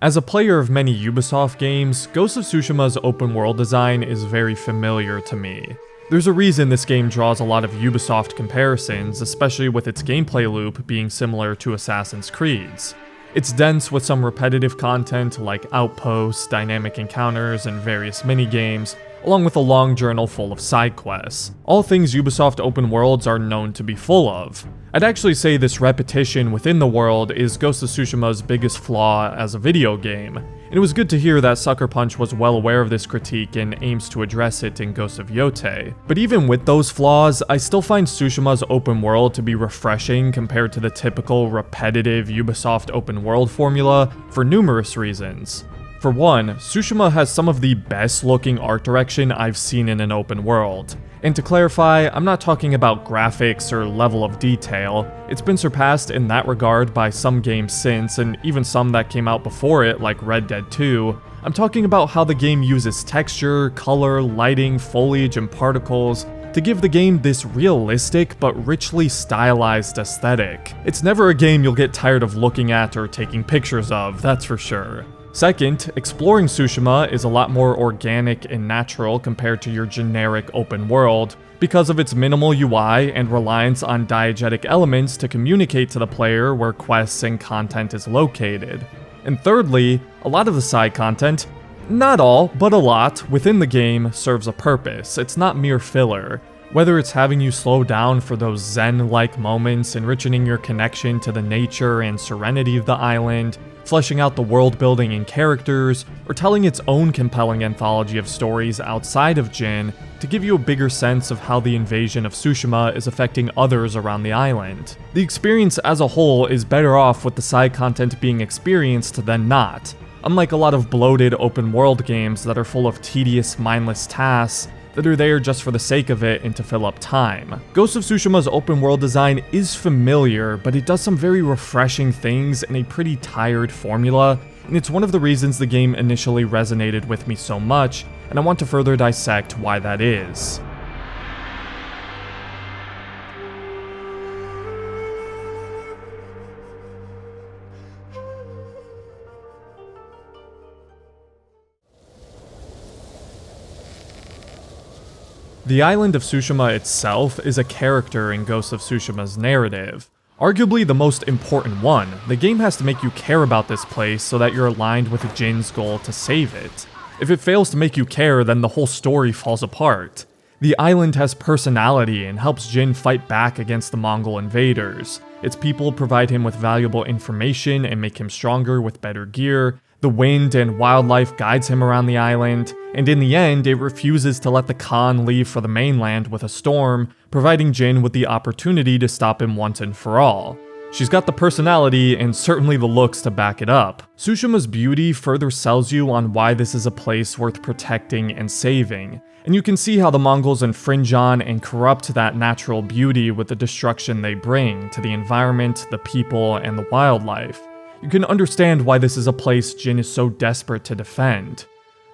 As a player of many Ubisoft games, Ghost of Tsushima's open world design is very familiar to me. There's a reason this game draws a lot of Ubisoft comparisons, especially with its gameplay loop being similar to Assassin's Creed's. It's dense with some repetitive content like outposts, dynamic encounters, and various minigames, along with a long journal full of side quests. All things Ubisoft open worlds are known to be full of. I'd actually say this repetition within the world is Ghost of Tsushima's biggest flaw as a video game, and it was good to hear that Sucker Punch was well aware of this critique and aims to address it in Ghost of Yotei. But even with those flaws, I still find Tsushima's open world to be refreshing compared to the typical repetitive Ubisoft open world formula for numerous reasons. For one, Tsushima has some of the best looking art direction I've seen in an open world. And to clarify, I'm not talking about graphics or level of detail. It's been surpassed in that regard by some games since, and even some that came out before it, like Red Dead 2. I'm talking about how the game uses texture, color, lighting, foliage, and particles to give the game this realistic but richly stylized aesthetic. It's never a game you'll get tired of looking at or taking pictures of, that's for sure. Second, exploring Tsushima is a lot more organic and natural compared to your generic open world, because of its minimal UI and reliance on diegetic elements to communicate to the player where quests and content is located. And thirdly, a lot of the side content, not all, but a lot, within the game serves a purpose. It's not mere filler. Whether it's having you slow down for those zen-like moments, enriching your connection to the nature and serenity of the island, fleshing out the world building and characters, or telling its own compelling anthology of stories outside of Jin to give you a bigger sense of how the invasion of Tsushima is affecting others around the island. The experience as a whole is better off with the side content being experienced than not, unlike a lot of bloated open world games that are full of tedious, mindless tasks that are there just for the sake of it and to fill up time. Ghost of Tsushima's open world design is familiar, but it does some very refreshing things in a pretty tired formula, and it's one of the reasons the game initially resonated with me so much, and I want to further dissect why that is. The island of Tsushima itself is a character in Ghost of Tsushima's narrative. Arguably the most important one. The game has to make you care about this place so that you're aligned with Jin's goal to save it. If it fails to make you care, then the whole story falls apart. The island has personality and helps Jin fight back against the Mongol invaders. Its people provide him with valuable information and make him stronger with better gear. The wind and wildlife guides him around the island, and in the end, it refuses to let the Khan leave for the mainland with a storm, providing Jin with the opportunity to stop him once and for all. She's got the personality and certainly the looks to back it up. Tsushima's beauty further sells you on why this is a place worth protecting and saving, and you can see how the Mongols infringe on and corrupt that natural beauty with the destruction they bring to the environment, the people, and the wildlife. You can understand why this is a place Jin is so desperate to defend.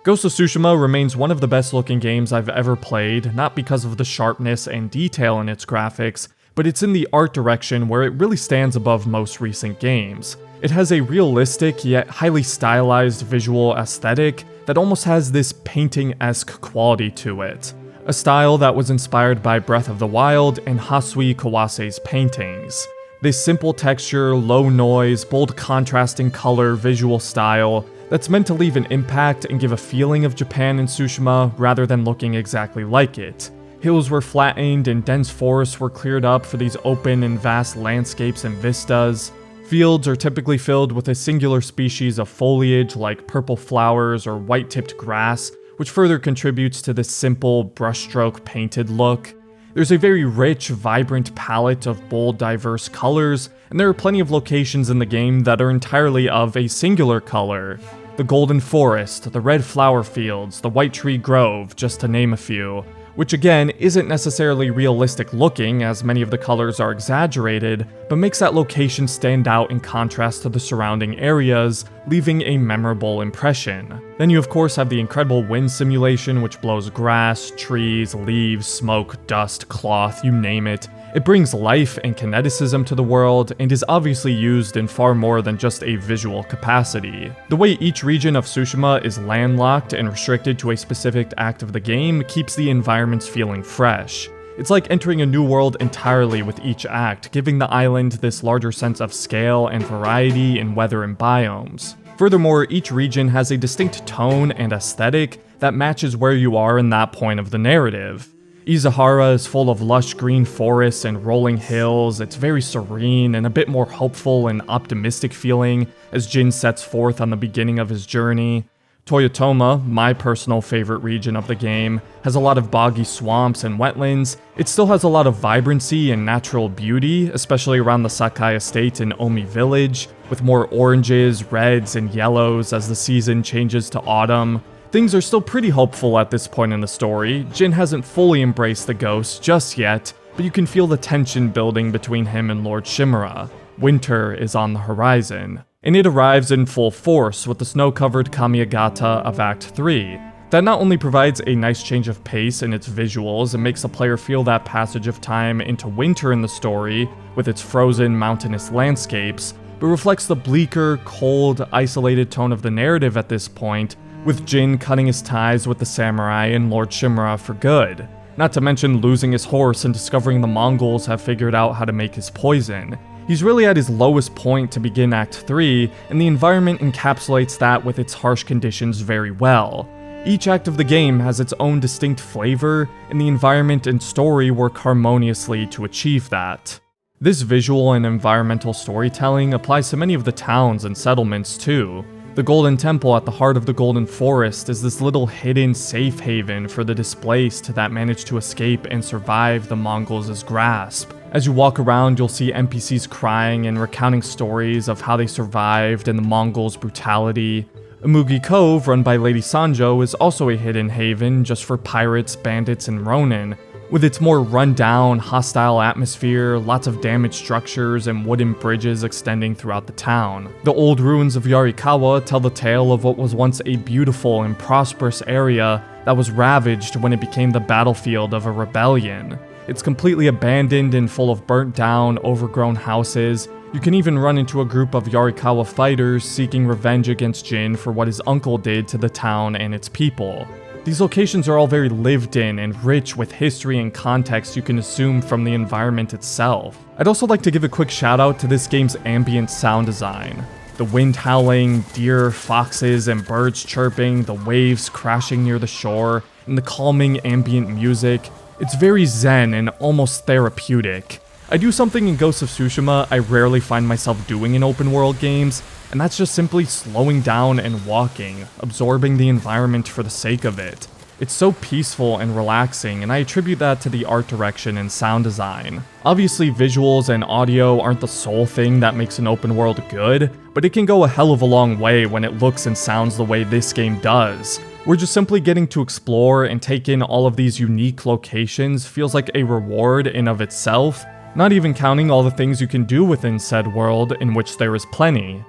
Ghost of Tsushima remains one of the best looking games I've ever played, not because of the sharpness and detail in its graphics, but it's in the art direction where it really stands above most recent games. It has a realistic yet highly stylized visual aesthetic that almost has this painting-esque quality to it, a style that was inspired by Breath of the Wild and Hasui Kawase's paintings. This simple texture, low noise, bold contrasting color, visual style that's meant to leave an impact and give a feeling of Japan in Tsushima rather than looking exactly like it. Hills were flattened and dense forests were cleared up for these open and vast landscapes and vistas. Fields are typically filled with a singular species of foliage like purple flowers or white-tipped grass, which further contributes to this simple, brushstroke painted look. There's a very rich, vibrant palette of bold, diverse colors, and there are plenty of locations in the game that are entirely of a singular color. The Golden Forest, the Red Flower Fields, the White Tree Grove, just to name a few, which again isn't necessarily realistic looking as many of the colors are exaggerated, but makes that location stand out in contrast to the surrounding areas, leaving a memorable impression. Then you of course have the incredible wind simulation which blows grass, trees, leaves, smoke, dust, cloth, you name it. It brings life and kineticism to the world, and is obviously used in far more than just a visual capacity. The way each region of Tsushima is landlocked and restricted to a specific act of the game keeps the environments feeling fresh. It's like entering a new world entirely with each act, giving the island this larger sense of scale and variety in weather and biomes. Furthermore, each region has a distinct tone and aesthetic that matches where you are in that point of the narrative. Izahara is full of lush green forests and rolling hills. It's very serene and a bit more hopeful and optimistic feeling as Jin sets forth on the beginning of his journey. Toyotoma, my personal favorite region of the game, has a lot of boggy swamps and wetlands. It still has a lot of vibrancy and natural beauty, especially around the Sakai estate in Omi village, with more oranges, reds, and yellows as the season changes to autumn. Things are still pretty hopeful at this point in the story. Jin hasn't fully embraced the ghost just yet, but you can feel the tension building between him and Lord Shimura. Winter is on the horizon, and it arrives in full force with the snow-covered Kamiyagata of Act 3. That not only provides a nice change of pace in its visuals and makes the player feel that passage of time into winter in the story with its frozen mountainous landscapes, but reflects the bleaker, cold, isolated tone of the narrative at this point, with Jin cutting his ties with the samurai and Lord Shimura for good. Not to mention losing his horse and discovering the Mongols have figured out how to make his poison. He's really at his lowest point to begin Act 3, and the environment encapsulates that with its harsh conditions very well. Each act of the game has its own distinct flavor, and the environment and story work harmoniously to achieve that. This visual and environmental storytelling applies to many of the towns and settlements too. The Golden Temple at the heart of the Golden Forest is this little hidden safe haven for the displaced that manage to escape and survive the Mongols' grasp. As you walk around, you'll see NPCs crying and recounting stories of how they survived and the Mongols' brutality. Umugi Cove, run by Lady Sanjo, is also a hidden haven just for pirates, bandits, and ronin. With its more run-down, hostile atmosphere, lots of damaged structures, and wooden bridges extending throughout the town. The old ruins of Yarikawa tell the tale of what was once a beautiful and prosperous area that was ravaged when it became the battlefield of a rebellion. It's completely abandoned and full of burnt-down, overgrown houses. You can even run into a group of Yarikawa fighters seeking revenge against Jin for what his uncle did to the town and its people. These locations are all very lived in and rich with history and context you can assume from the environment itself. I'd also like to give a quick shout out to this game's ambient sound design. The wind howling, deer, foxes, and birds chirping, the waves crashing near the shore, and the calming ambient music. It's very zen and almost therapeutic. I do something in Ghost of Tsushima I rarely find myself doing in open world games, and that's just simply slowing down and walking, absorbing the environment for the sake of it. It's so peaceful and relaxing, and I attribute that to the art direction and sound design. Obviously, visuals and audio aren't the sole thing that makes an open world good, but it can go a hell of a long way when it looks and sounds the way this game does. We're just simply getting to explore and take in all of these unique locations feels like a reward in of itself, not even counting all the things you can do within said world, in which there is plenty.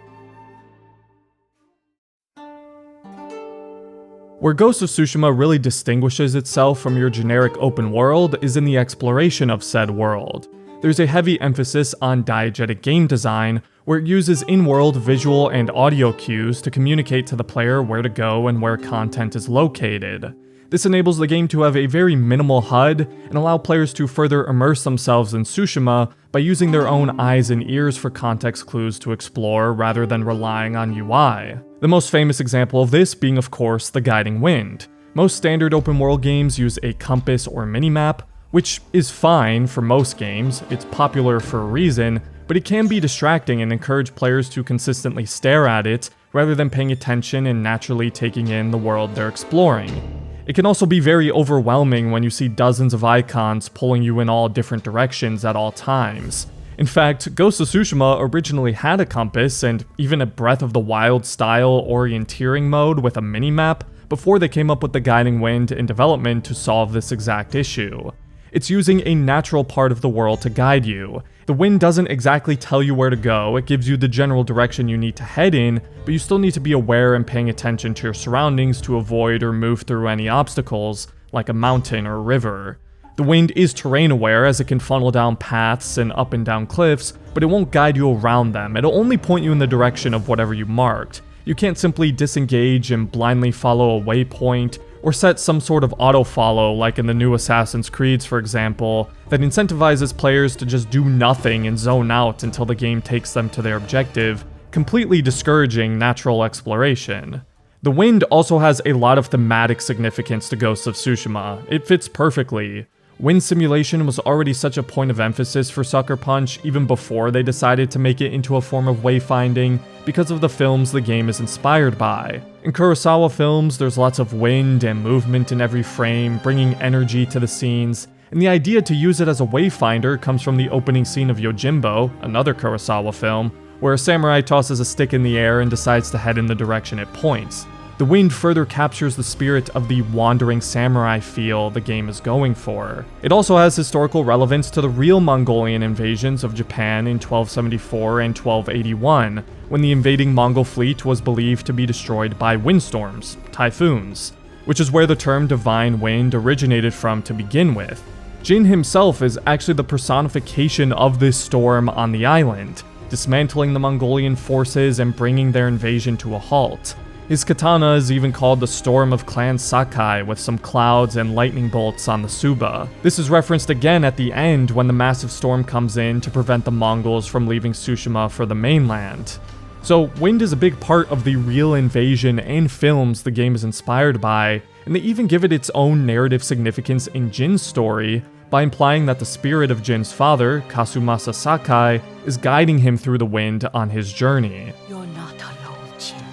Where Ghost of Tsushima really distinguishes itself from your generic open world is in the exploration of said world. There's a heavy emphasis on diegetic game design, where it uses in-world visual and audio cues to communicate to the player where to go and where content is located. This enables the game to have a very minimal HUD and allow players to further immerse themselves in Tsushima by using their own eyes and ears for context clues to explore rather than relying on UI. The most famous example of this being, of course, the Guiding Wind. Most standard open world games use a compass or minimap, which is fine for most games. It's popular for a reason, but it can be distracting and encourage players to consistently stare at it rather than paying attention and naturally taking in the world they're exploring. It can also be very overwhelming when you see dozens of icons pulling you in all different directions at all times. In fact, Ghost of Tsushima originally had a compass and even a Breath of the Wild style orienteering mode with a minimap before they came up with the Guiding Wind in development to solve this exact issue. It's using a natural part of the world to guide you. The wind doesn't exactly tell you where to go, it gives you the general direction you need to head in, but you still need to be aware and paying attention to your surroundings to avoid or move through any obstacles, like a mountain or river. The wind is terrain aware as it can funnel down paths and up and down cliffs, but it won't guide you around them. It'll only point you in the direction of whatever you marked. You can't simply disengage and blindly follow a waypoint, or set some sort of auto-follow like in the new Assassin's Creeds, for example, that incentivizes players to just do nothing and zone out until the game takes them to their objective, completely discouraging natural exploration. The wind also has a lot of thematic significance to Ghosts of Tsushima. It fits perfectly. Wind simulation was already such a point of emphasis for Sucker Punch even before they decided to make it into a form of wayfinding because of the films the game is inspired by. In Kurosawa films, there's lots of wind and movement in every frame, bringing energy to the scenes, and the idea to use it as a wayfinder comes from the opening scene of Yojimbo, another Kurosawa film, where a samurai tosses a stick in the air and decides to head in the direction it points. The wind further captures the spirit of the wandering samurai feel the game is going for. It also has historical relevance to the real Mongolian invasions of Japan in 1274 and 1281, when the invading Mongol fleet was believed to be destroyed by windstorms, typhoons, which is where the term divine wind originated from to begin with. Jin himself is actually the personification of this storm on the island, dismantling the Mongolian forces and bringing their invasion to a halt. His katana is even called the Storm of Clan Sakai, with some clouds and lightning bolts on the Suba. This is referenced again at the end when the massive storm comes in to prevent the Mongols from leaving Tsushima for the mainland. So wind is a big part of the real invasion and films the game is inspired by, and they even give it its own narrative significance in Jin's story by implying that the spirit of Jin's father, Kasumasa Sakai, is guiding him through the wind on his journey. You're not alone, Jin.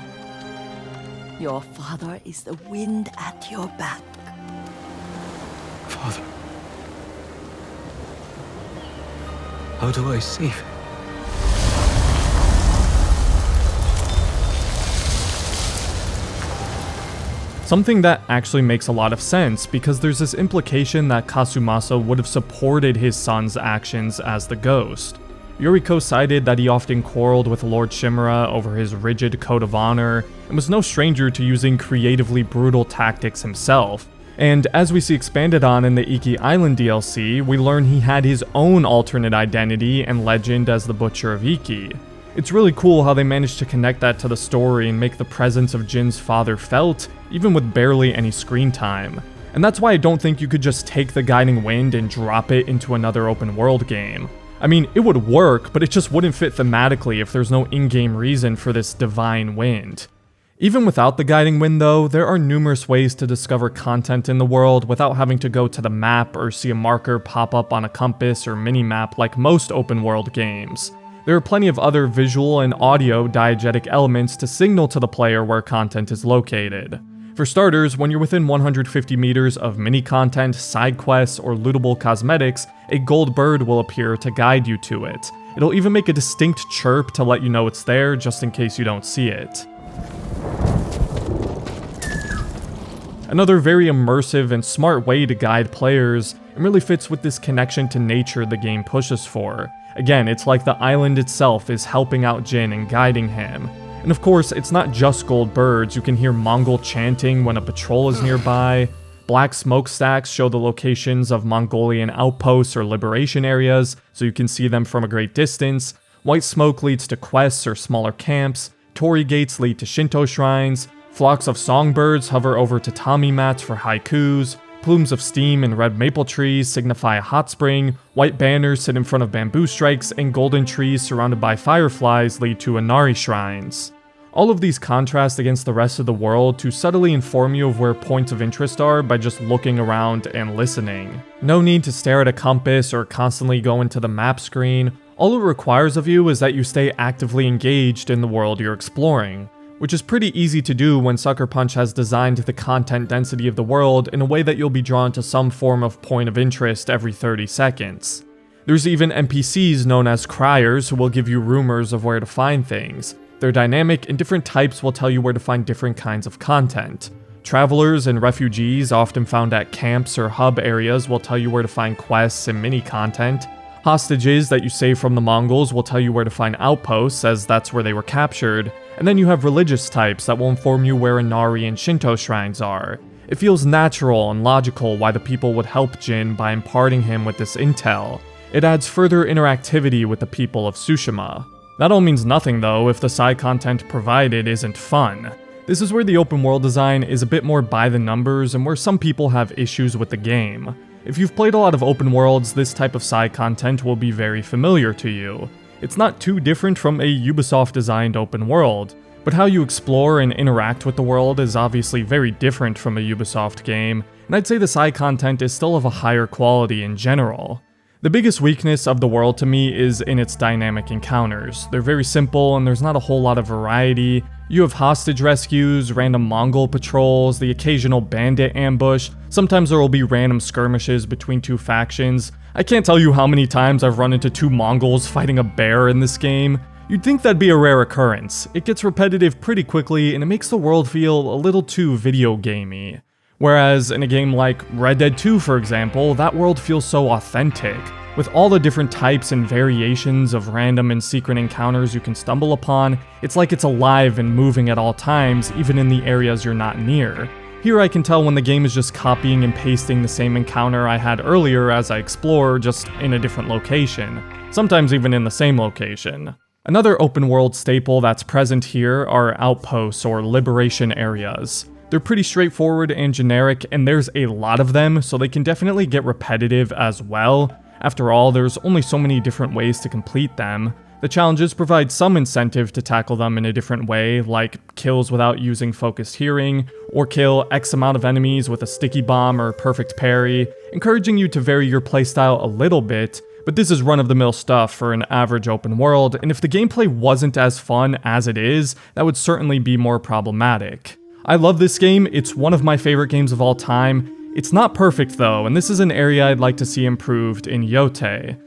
Your father is the wind at your back. Father. How do I save him? Something that actually makes a lot of sense, because there's this implication that Kasumasa would have supported his son's actions as the ghost. Yuriko cited that he often quarreled with Lord Shimura over his rigid code of honor, and was no stranger to using creatively brutal tactics himself. And as we see expanded on in the Iki Island DLC, we learn he had his own alternate identity and legend as the Butcher of Iki. It's really cool how they managed to connect that to the story and make the presence of Jin's father felt, even with barely any screen time. And that's why I don't think you could just take the Guiding Wind and drop it into another open world game. I mean, it would work, but it just wouldn't fit thematically if there's no in-game reason for this divine wind. Even without the Guiding Wind though, there are numerous ways to discover content in the world without having to go to the map or see a marker pop up on a compass or mini-map like most open world games. There are plenty of other visual and audio diegetic elements to signal to the player where content is located. For starters, when you're within 150 meters of mini-content, side quests, or lootable cosmetics, a gold bird will appear to guide you to it. It'll even make a distinct chirp to let you know it's there, just in case you don't see it. Another very immersive and smart way to guide players, and really fits with this connection to nature the game pushes for. Again, it's like the island itself is helping out Jin and guiding him. And of course, it's not just gold birds. You can hear Mongol chanting when a patrol is nearby. Black smokestacks show the locations of Mongolian outposts or liberation areas, so you can see them from a great distance. White smoke leads to quests or smaller camps. Torii gates lead to Shinto shrines. Flocks of songbirds hover over tatami mats for haikus. Plumes of steam and red maple trees signify a hot spring, white banners sit in front of bamboo strikes, and golden trees surrounded by fireflies lead to Inari shrines. All of these contrast against the rest of the world to subtly inform you of where points of interest are by just looking around and listening. No need to stare at a compass or constantly go into the map screen. All it requires of you is that you stay actively engaged in the world you're exploring, which is pretty easy to do when Sucker Punch has designed the content density of the world in a way that you'll be drawn to some form of point of interest every 30 seconds. There's even NPCs known as criers who will give you rumors of where to find things. They're dynamic, and different types will tell you where to find different kinds of content. Travelers and refugees, often found at camps or hub areas, will tell you where to find quests and mini-content. Hostages that you save from the Mongols will tell you where to find outposts, as that's where they were captured. And then you have religious types that will inform you where Inari and Shinto shrines are. It feels natural and logical why the people would help Jin by imparting him with this intel. It adds further interactivity with the people of Tsushima. That all means nothing though if the side content provided isn't fun. This is where the open world design is a bit more by the numbers and where some people have issues with the game. If you've played a lot of open worlds, this type of side content will be very familiar to you. It's not too different from a Ubisoft designed open world, but how you explore and interact with the world is obviously very different from a Ubisoft game, and I'd say the side content is still of a higher quality in general. The biggest weakness of the world to me is in its dynamic encounters. They're very simple and there's not a whole lot of variety. You have hostage rescues, random Mongol patrols, the occasional bandit ambush, sometimes there will be random skirmishes between two factions. I can't tell you how many times I've run into two Mongols fighting a bear in this game. You'd think that'd be a rare occurrence. It gets repetitive pretty quickly and it makes the world feel a little too video gamey. Whereas in a game like Red Dead 2 for example, that world feels so authentic, with all the different types and variations of random and secret encounters you can stumble upon. It's like it's alive and moving at all times, even in the areas you're not near. Here I can tell when the game is just copying and pasting the same encounter I had earlier as I explore, just in a different location, sometimes even in the same location. Another open world staple that's present here are outposts or liberation areas. They're pretty straightforward and generic, and there's a lot of them, so they can definitely get repetitive as well. After all, there's only so many different ways to complete them. The challenges provide some incentive to tackle them in a different way, like kills without using focused hearing, or kill X amount of enemies with a sticky bomb or perfect parry, encouraging you to vary your playstyle a little bit, but this is run-of-the-mill stuff for an average open world, and if the gameplay wasn't as fun as it is, that would certainly be more problematic. I love this game, it's one of my favorite games of all time. It's not perfect though, and this is an area I'd like to see improved in Yotei.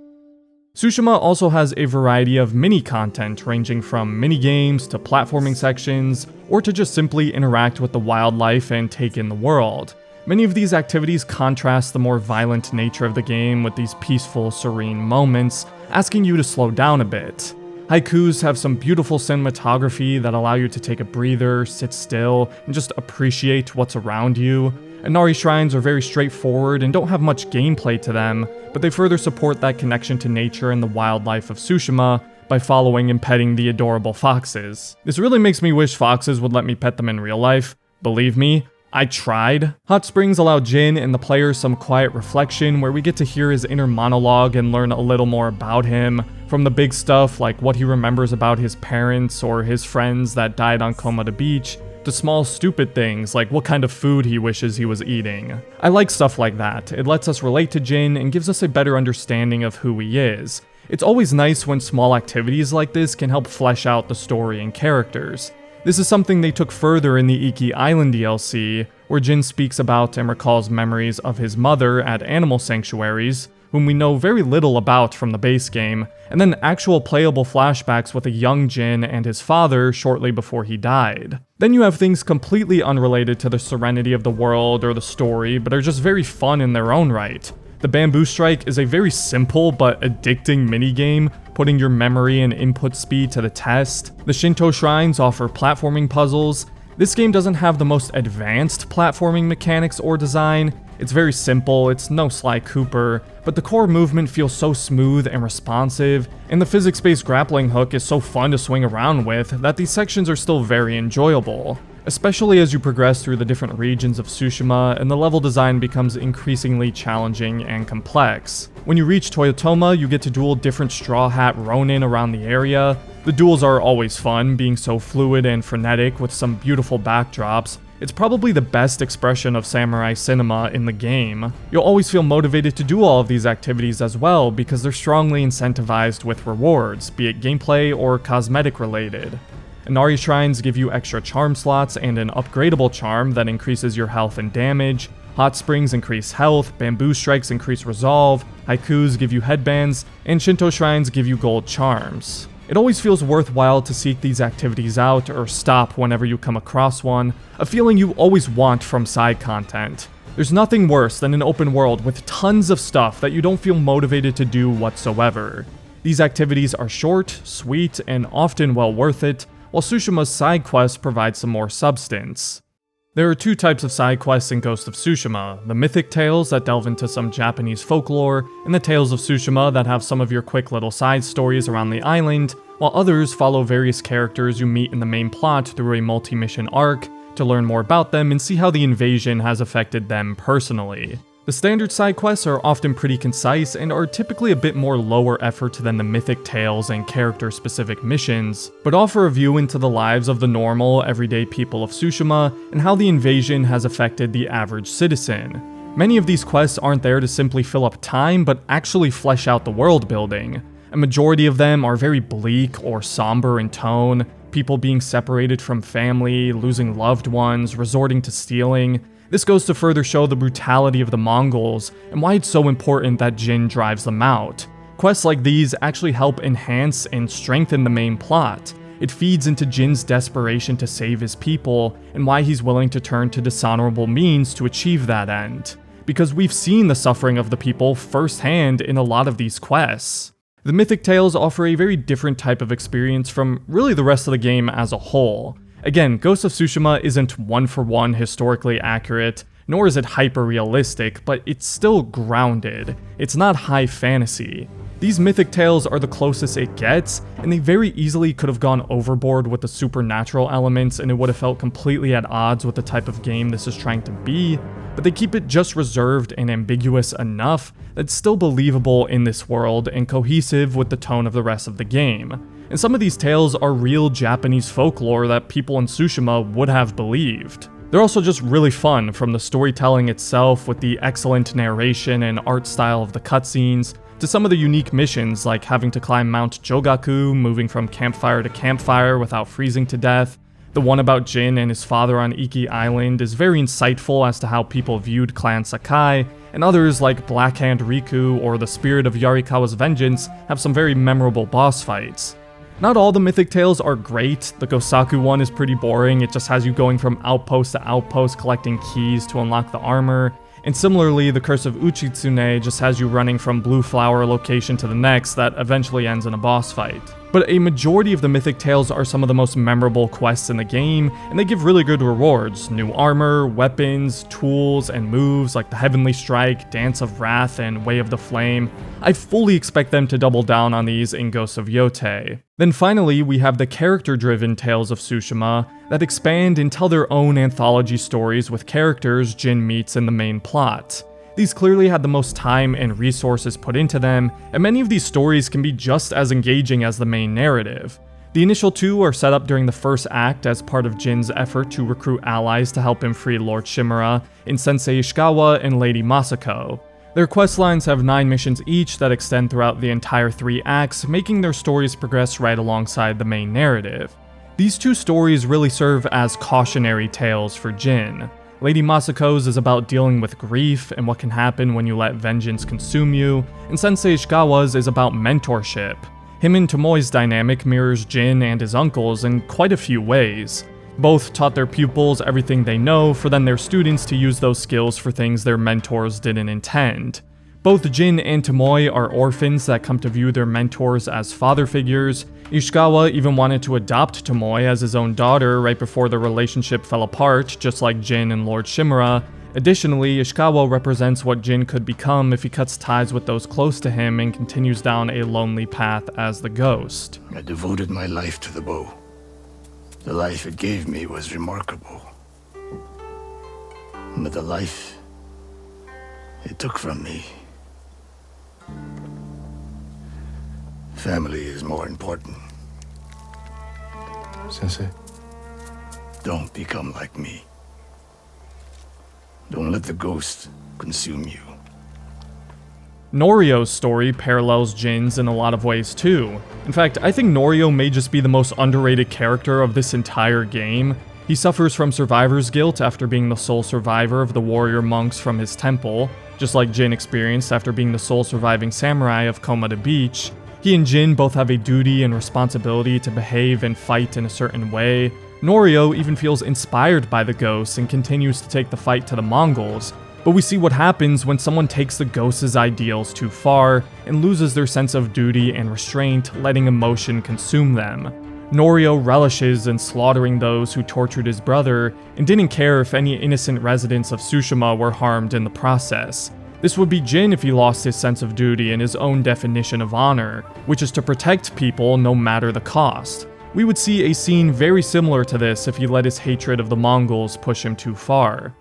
Tsushima also has a variety of mini-content ranging from mini-games to platforming sections, or to just simply interact with the wildlife and take in the world. Many of these activities contrast the more violent nature of the game with these peaceful, serene moments, asking you to slow down a bit. Haikus have some beautiful cinematography that allow you to take a breather, sit still, and just appreciate what's around you. Inari shrines are very straightforward and don't have much gameplay to them, but they further support that connection to nature and the wildlife of Tsushima by following and petting the adorable foxes. This really makes me wish foxes would let me pet them in real life. Believe me, I tried. Hot springs allow Jin and the player some quiet reflection where we get to hear his inner monologue and learn a little more about him, from the big stuff like what he remembers about his parents or his friends that died on Komoda Beach, to small stupid things like what kind of food he wishes he was eating. I like stuff like that. It lets us relate to Jin and gives us a better understanding of who he is. It's always nice when small activities like this can help flesh out the story and characters. This is something they took further in the Iki Island DLC, where Jin speaks about and recalls memories of his mother at animal sanctuaries, whom we know very little about from the base game, and then actual playable flashbacks with a young Jin and his father shortly before he died. Then you have things completely unrelated to the serenity of the world or the story, but are just very fun in their own right. The Bamboo Strike is a very simple but addicting minigame, putting your memory and input speed to the test. The Shinto shrines offer platforming puzzles. This game doesn't have the most advanced platforming mechanics or design. It's very simple, it's no Sly Cooper, but the core movement feels so smooth and responsive, and the physics-based grappling hook is so fun to swing around with that these sections are still very enjoyable. Especially as you progress through the different regions of Tsushima and the level design becomes increasingly challenging and complex. When you reach Toyotoma, you get to duel different Straw Hat Ronin around the area. The duels are always fun, being so fluid and frenetic with some beautiful backdrops. It's probably the best expression of samurai cinema in the game. You'll always feel motivated to do all of these activities as well because they're strongly incentivized with rewards, be it gameplay or cosmetic related. Inari shrines give you extra charm slots and an upgradable charm that increases your health and damage. Hot springs increase health, bamboo strikes increase resolve, haikus give you headbands, and Shinto shrines give you gold charms. It always feels worthwhile to seek these activities out or stop whenever you come across one, a feeling you always want from side content. There's nothing worse than an open world with tons of stuff that you don't feel motivated to do whatsoever. These activities are short, sweet, and often well worth it, while Tsushima's side quests provide some more substance. There are two types of side quests in Ghost of Tsushima, the mythic tales that delve into some Japanese folklore, and the Tales of Tsushima that have some of your quick little side stories around the island, while others follow various characters you meet in the main plot through a multi-mission arc to learn more about them and see how the invasion has affected them personally. The standard side quests are often pretty concise and are typically a bit more lower effort than the mythic tales and character-specific missions, but offer a view into the lives of the normal, everyday people of Tsushima and how the invasion has affected the average citizen. Many of these quests aren't there to simply fill up time, but actually flesh out the world building. A majority of them are very bleak or somber in tone, people being separated from family, losing loved ones, resorting to stealing. This goes to further show the brutality of the Mongols and why it's so important that Jin drives them out. Quests like these actually help enhance and strengthen the main plot. It feeds into Jin's desperation to save his people and why he's willing to turn to dishonorable means to achieve that end. Because we've seen the suffering of the people firsthand in a lot of these quests. The mythic tales offer a very different type of experience from really the rest of the game as a whole. Again, Ghost of Tsushima isn't one-for-one historically accurate, nor is it hyper-realistic, but it's still grounded. It's not high fantasy. These mythic tales are the closest it gets, and they very easily could have gone overboard with the supernatural elements and it would have felt completely at odds with the type of game this is trying to be, but they keep it just reserved and ambiguous enough that it's still believable in this world and cohesive with the tone of the rest of the game. And some of these tales are real Japanese folklore that people in Tsushima would have believed. They're also just really fun, from the storytelling itself with the excellent narration and art style of the cutscenes, to some of the unique missions like having to climb Mount Jogaku, moving from campfire to campfire without freezing to death. The one about Jin and his father on Iki Island is very insightful as to how people viewed Clan Sakai, and others like Blackhand Riku or the Spirit of Yarikawa's Vengeance have some very memorable boss fights. Not all the mythic tales are great. The Gosaku one is pretty boring, it just has you going from outpost to outpost collecting keys to unlock the armor, and similarly the Curse of Uchitsune just has you running from Blue Flower location to the next that eventually ends in a boss fight. But a majority of the mythic tales are some of the most memorable quests in the game, and they give really good rewards: new armor, weapons, tools, and moves like the Heavenly Strike, Dance of Wrath, and Way of the Flame. I fully expect them to double down on these in Ghosts of Yotei. Then finally, we have the character-driven Tales of Tsushima that expand and tell their own anthology stories with characters Jin meets in the main plot. These clearly had the most time and resources put into them, and many of these stories can be just as engaging as the main narrative. The initial two are set up during the first act as part of Jin's effort to recruit allies to help him free Lord Shimura in Sensei Ishikawa and Lady Masako. Their questlines have 9 missions each that extend throughout the entire 3 acts, making their stories progress right alongside the main narrative. These two stories really serve as cautionary tales for Jin. Lady Masako's is about dealing with grief and what can happen when you let vengeance consume you, and Sensei Ishikawa's is about mentorship. Him and Tomoe's dynamic mirrors Jin and his uncles in quite a few ways. Both taught their pupils everything they know for then their students to use those skills for things their mentors didn't intend. Both Jin and Tomoe are orphans that come to view their mentors as father figures. Ishikawa even wanted to adopt Tomoe as his own daughter right before the relationship fell apart, just like Jin and Lord Shimura. Additionally, Ishikawa represents what Jin could become if he cuts ties with those close to him and continues down a lonely path as the ghost. I devoted my life to the bow. The life it gave me was remarkable. But the life it took from me, family is more important. Sensei? Don't become like me. Don't let the ghost consume you. Norio's story parallels Jin's in a lot of ways too. In fact, I think Norio may just be the most underrated character of this entire game. He suffers from survivor's guilt after being the sole survivor of the warrior monks from his temple, just like Jin experienced after being the sole surviving samurai of Komada Beach. He and Jin both have a duty and responsibility to behave and fight in a certain way. Norio even feels inspired by the ghosts and continues to take the fight to the Mongols, but we see what happens when someone takes the ghosts' ideals too far and loses their sense of duty and restraint, letting emotion consume them. Norio relishes in slaughtering those who tortured his brother and didn't care if any innocent residents of Tsushima were harmed in the process. This would be Jin if he lost his sense of duty and his own definition of honor, which is to protect people no matter the cost. We would see a scene very similar to this if he let his hatred of the Mongols push him too far.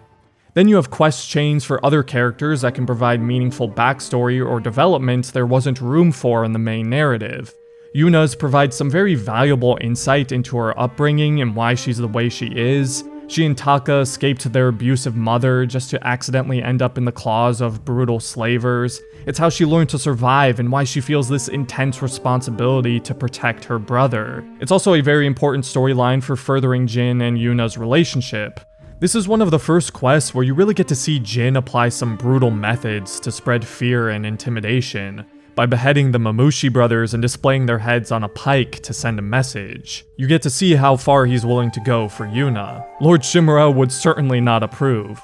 Then you have quest chains for other characters that can provide meaningful backstory or development there wasn't room for in the main narrative. Yuna's provides some very valuable insight into her upbringing and why she's the way she is. She and Taka escaped their abusive mother just to accidentally end up in the claws of brutal slavers. It's how she learned to survive and why she feels this intense responsibility to protect her brother. It's also a very important storyline for furthering Jin and Yuna's relationship. This is one of the first quests where you really get to see Jin apply some brutal methods to spread fear and intimidation, by beheading the Mamushi brothers and displaying their heads on a pike to send a message. You get to see how far he's willing to go for Yuna. Lord Shimura would certainly not approve.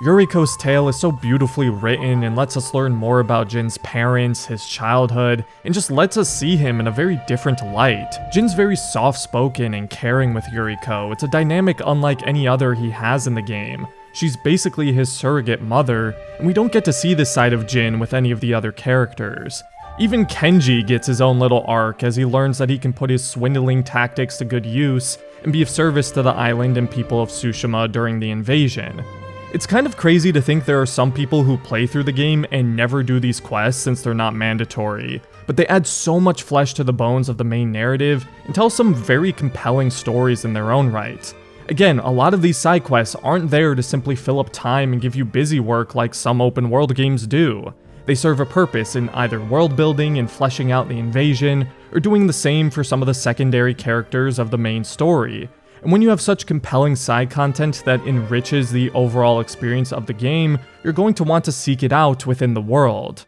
Yuriko's tale is so beautifully written and lets us learn more about Jin's parents, his childhood, and just lets us see him in a very different light. Jin's very soft-spoken and caring with Yuriko. It's a dynamic unlike any other he has in the game. She's basically his surrogate mother, and we don't get to see this side of Jin with any of the other characters. Even Kenji gets his own little arc as he learns that he can put his swindling tactics to good use and be of service to the island and people of Tsushima during the invasion. It's kind of crazy to think there are some people who play through the game and never do these quests since they're not mandatory, but they add so much flesh to the bones of the main narrative and tell some very compelling stories in their own right. Again, a lot of these side quests aren't there to simply fill up time and give you busy work like some open world games do. They serve a purpose in either world building and fleshing out the invasion, or doing the same for some of the secondary characters of the main story. And when you have such compelling side content that enriches the overall experience of the game, you're going to want to seek it out within the world.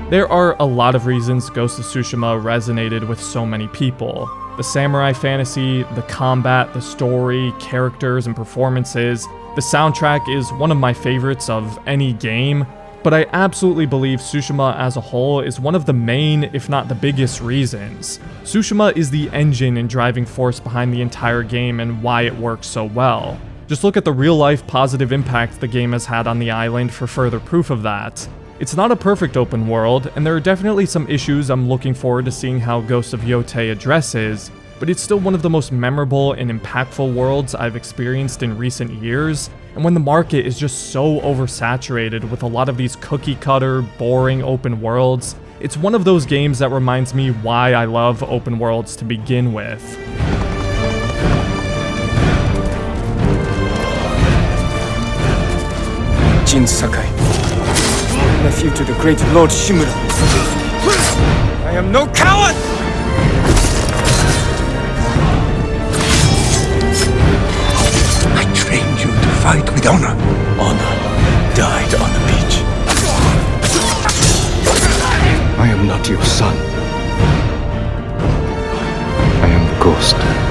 There are a lot of reasons Ghost of Tsushima resonated with so many people. The samurai fantasy, the combat, the story, characters, and performances. The soundtrack is one of my favorites of any game, but I absolutely believe Tsushima as a whole is one of the main, if not the biggest reasons. Tsushima is the engine and driving force behind the entire game and why it works so well. Just look at the real-life positive impact the game has had on the island for further proof of that. It's not a perfect open world, and there are definitely some issues I'm looking forward to seeing how Ghost of Yotei addresses, but it's still one of the most memorable and impactful worlds I've experienced in recent years, and when the market is just so oversaturated with a lot of these cookie-cutter, boring open worlds, it's one of those games that reminds me why I love open worlds to begin with. Jin Sakai, nephew to the great Lord Shimura. I am no coward! I trained you to fight with honor. Honor died on the beach. I am not your son. I am the ghost.